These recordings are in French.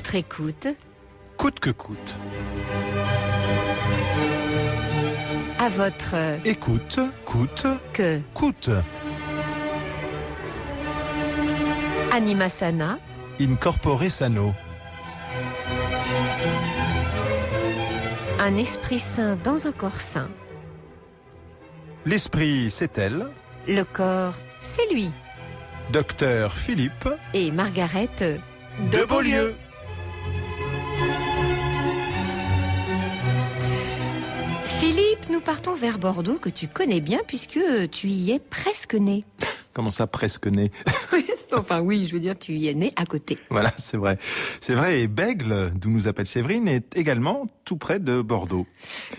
votre écoute, Coûte que coûte. à votre Écoute, coûte, que coûte. Anima Sana, Incorpore sano. un esprit sain dans un corps sain. L'esprit, c'est elle. Le corps, c'est lui. Docteur Philippe Et Margaret de Beaulieu. Philippe, nous partons vers Bordeaux, que tu connais bien puisque tu y es presque né. Comment ça, presque né? Enfin oui, je veux dire, tu y es né à côté. Voilà, c'est vrai. C'est vrai, et Bègle, d'où nous appelle Séverine, est également tout près de Bordeaux.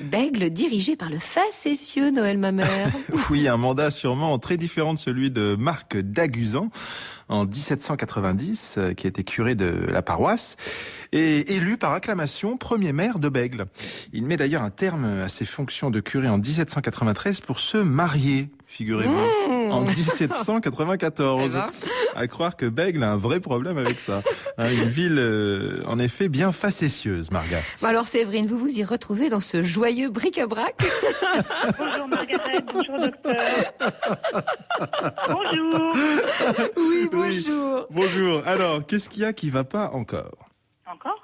Bègle dirigé par le facétieux Noël Mamère. Oui, un mandat sûrement très différent de celui de Marc d'Aguzan en 1790, qui était curé de la paroisse, et élu par acclamation premier maire de Bègle. Il met d'ailleurs un terme à ses fonctions de curé en 1793 pour se marier, figurez-vous, en 1794. Eh ben. À croire que Bègle a un vrai problème avec ça. Hein, une ville, en effet, bien facétieuse, Marga. Bon alors Séverine, vous vous y retrouvez dans ce joyeux bric-à-brac. Bonjour Margaret, bonjour docteur. Bonjour. Oui, bonjour. Bonjour. Alors, qu'est-ce qu'il y a qui va pas encore? Encore?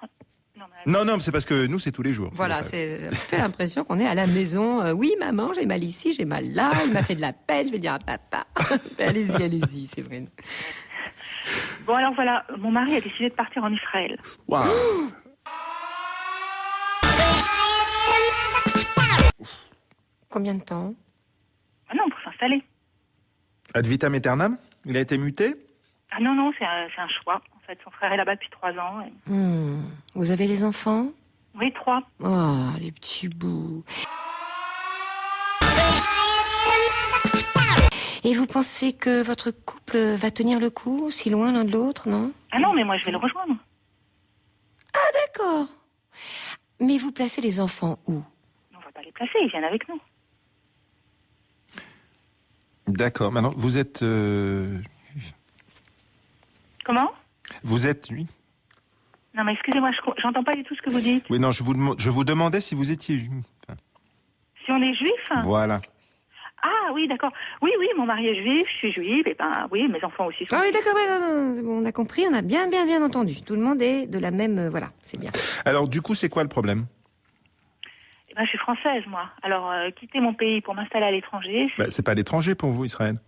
Non, mais... Non, mais c'est parce que nous, c'est tous les jours. Voilà, pour ça. j'ai l'impression qu'on est à la maison. Oui, maman, j'ai mal ici, j'ai mal là, il m'a fait de la peine, je vais le dire à papa. Allez-y, Séverine. Bon alors voilà, mon mari a décidé de partir en Israël. Waouh. Combien de temps? Ah non, pour s'installer. Ad vitam aeternam? Il a été muté? Ah non, c'est un choix. En fait, son frère est là-bas depuis 3 ans. Et... Vous avez des enfants? Oui, 3. Oh, les petits bouts. Et vous pensez que votre couple va tenir le coup, si loin l'un de l'autre, non? Ah non, mais moi je vais le rejoindre. D'accord. Mais vous placez les enfants où? On va pas les placer, ils viennent avec nous. D'accord. Maintenant, vous êtes... Comment? Vous êtes... Oui. Non mais excusez-moi, j'entends pas du tout ce que vous dites. Oui, non, je vous demandais si vous étiez... Enfin, Si on est juif? voilà. Ah oui, d'accord. Oui, mon mari est juif, je suis juive, et ben oui, mes enfants aussi sont Ah oui, juifs. d'accord, non, c'est bon, on a compris, on a bien entendu. Tout le monde est de la même... voilà, c'est bien. Alors, du coup, c'est quoi le problème? Eh ben, je suis française, moi. Alors, quitter mon pays pour m'installer à l'étranger, C'est pas l'étranger pour vous, Israël.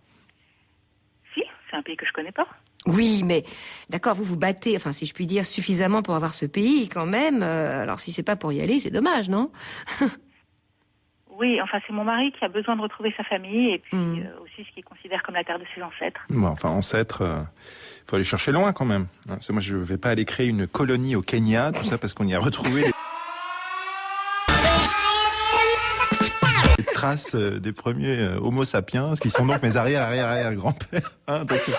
si, c'est un pays que je connais pas. Oui, mais d'accord, vous vous battez, enfin si je puis dire, suffisamment pour avoir ce pays quand même. Alors si c'est pas pour y aller, c'est dommage, non? Oui, enfin, c'est mon mari qui a besoin de retrouver sa famille et puis aussi ce qu'il considère comme la terre de ses ancêtres. Bon, enfin, ancêtre, faut aller chercher loin quand même. Hein, moi, je vais pas aller créer une colonie au Kenya, tout ça parce qu'on y a retrouvé les traces des premiers Homo sapiens, qui sont donc mes arrière-grands-pères. Hein, attention.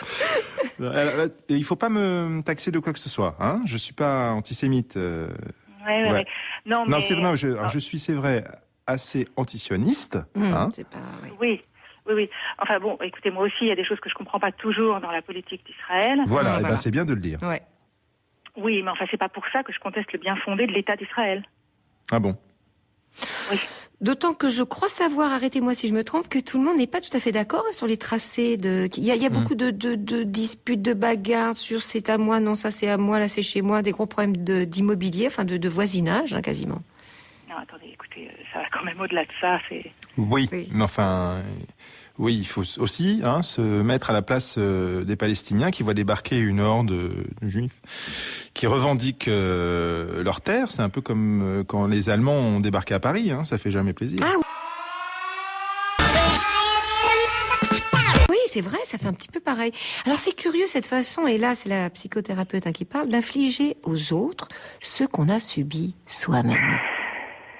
Il faut pas me taxer de quoi que ce soit. Hein, je suis pas antisémite. Ouais. Ouais. Non, Non, mais... je suis, c'est vrai, assez antisioniste. Hein. C'est pas... Oui. Oui. Enfin bon, écoutez, moi aussi, il y a des choses que je comprends pas toujours dans la politique d'Israël. Voilà, ben, c'est bien de le dire. Ouais. Oui, mais enfin, c'est pas pour ça que je conteste le bien fondé de l'État d'Israël. Ah bon? Oui. D'autant que je crois savoir, arrêtez-moi si je me trompe, que tout le monde n'est pas tout à fait d'accord sur les tracés de... Il y a beaucoup de disputes, de bagarres sur c'est à moi, non, ça c'est à moi, là c'est chez moi, des gros problèmes d'immobilier, enfin de voisinage, hein, quasiment. Non, attendez, écoutez, ça va quand même au-delà de ça, c'est... Oui, Oui. mais enfin, oui, il faut aussi se mettre à la place des Palestiniens qui voient débarquer une horde de Juifs qui revendiquent leur terre. C'est un peu comme quand les Allemands ont débarqué à Paris, hein, ça fait jamais plaisir. Ah oui, c'est vrai, ça fait un petit peu pareil. Alors c'est curieux cette façon, et là c'est la psychothérapeute qui parle, d'infliger aux autres ce qu'on a subi soi-même.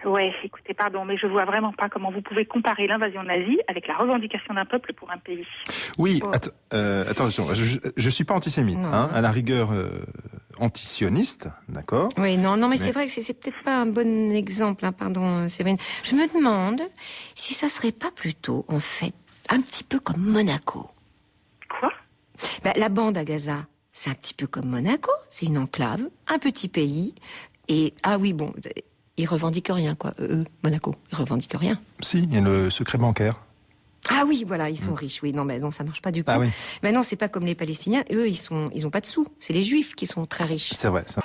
Ouais, écoutez, pardon, mais je vois vraiment pas comment vous pouvez comparer l'invasion nazie avec la revendication d'un peuple pour un pays. Oui, Oh. attention, je suis pas antisémite, Non. à la rigueur antisioniste, d'accord. Oui, non, mais c'est vrai que c'est peut-être pas un bon exemple, pardon, Séverine. Je me demande si ça serait pas plutôt, en fait, un petit peu comme Monaco. Quoi? La bande à Gaza, c'est un petit peu comme Monaco. C'est une enclave, un petit pays. Et, ah oui, bon, ils revendiquent rien, quoi. Monaco, ils revendiquent rien. Si, il y a le secret bancaire. Ah oui, voilà, ils sont riches. Oui, non, mais non, ça marche pas du coup. Ah oui. Mais non, c'est pas comme les Palestiniens. Eux, ils ont pas de sous. C'est les Juifs qui sont très riches. C'est vrai, ça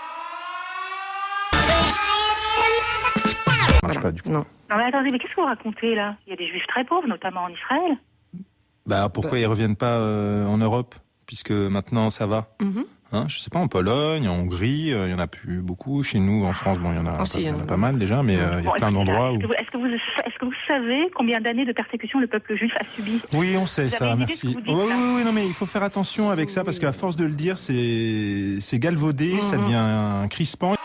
marche pas du coup. Non. Non mais attendez, mais qu'est-ce que vous racontez là? Il y a des juifs très pauvres, notamment en Israël. Bah pourquoi ils reviennent pas en Europe, puisque maintenant ça va? Hein, je sais pas, en Pologne, en Hongrie, il y en a plus beaucoup. Chez nous, en France, bon, il y en a, il y en a pas mal déjà, mais il y a Bon, plein écoutez, d'endroits où... Est-ce que vous savez combien d'années de persécution le peuple juif a subi? Oui, on sait Vous ça, avez une idée de merci. ce que vous dites, Oui, là oui, non, mais il faut faire attention avec ça, parce qu'à force de le dire, c'est galvaudé, ça devient crispant.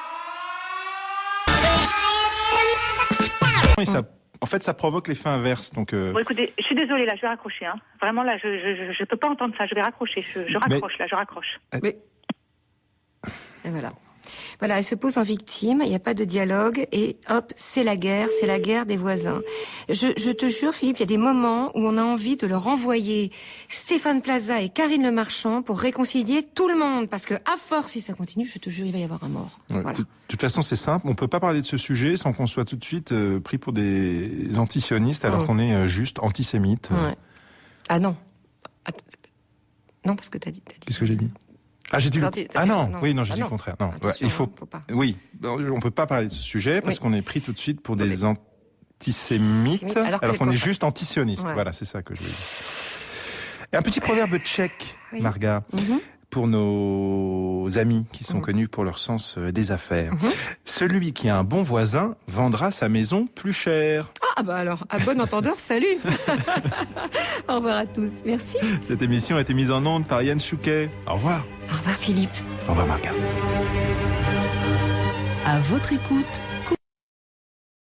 Et ça, en fait, ça provoque l'effet inverse. Donc, Bon, écoutez, je suis désolée, là, je vais raccrocher. Hein. Vraiment, là, je peux pas entendre ça. Je vais raccrocher. Je raccroche, là, je raccroche. Mais... Et voilà. Voilà, elle se pose en victime, il n'y a pas de dialogue, et hop, c'est la guerre des voisins. Je te jure, Philippe, il y a des moments où on a envie de leur envoyer Stéphane Plaza et Karine Le Marchand pour réconcilier tout le monde, parce que à force, si ça continue, je te jure, il va y avoir un mort. ouais, Voilà. de toute façon, c'est simple, on peut pas parler de ce sujet sans qu'on soit tout de suite pris pour des antisionistes, alors qu'on est juste antisémites. Ouais. Ah non. Non, parce que t'as dit. Qu'est-ce que j'ai dit? Ah, j'ai dit. Ah non, oui, non, j'ai dit le contraire. Non, ouais, il faut pas. Oui, on peut pas parler de ce sujet parce qu'on est pris tout de suite pour des antisémites, alors qu'on est juste antisionistes. Ouais. Voilà, c'est ça que je veux dire. Et un petit proverbe tchèque, Marga, pour nos amis qui sont connus pour leur sens des affaires. Celui qui a un bon voisin vendra sa maison plus cher. Ah bah alors, à bon entendeur, salut. Au revoir à tous. Merci. Cette émission a été mise en onde par Yann Chouquet. Au revoir. Au revoir Philippe. Au revoir Marga. À votre écoute,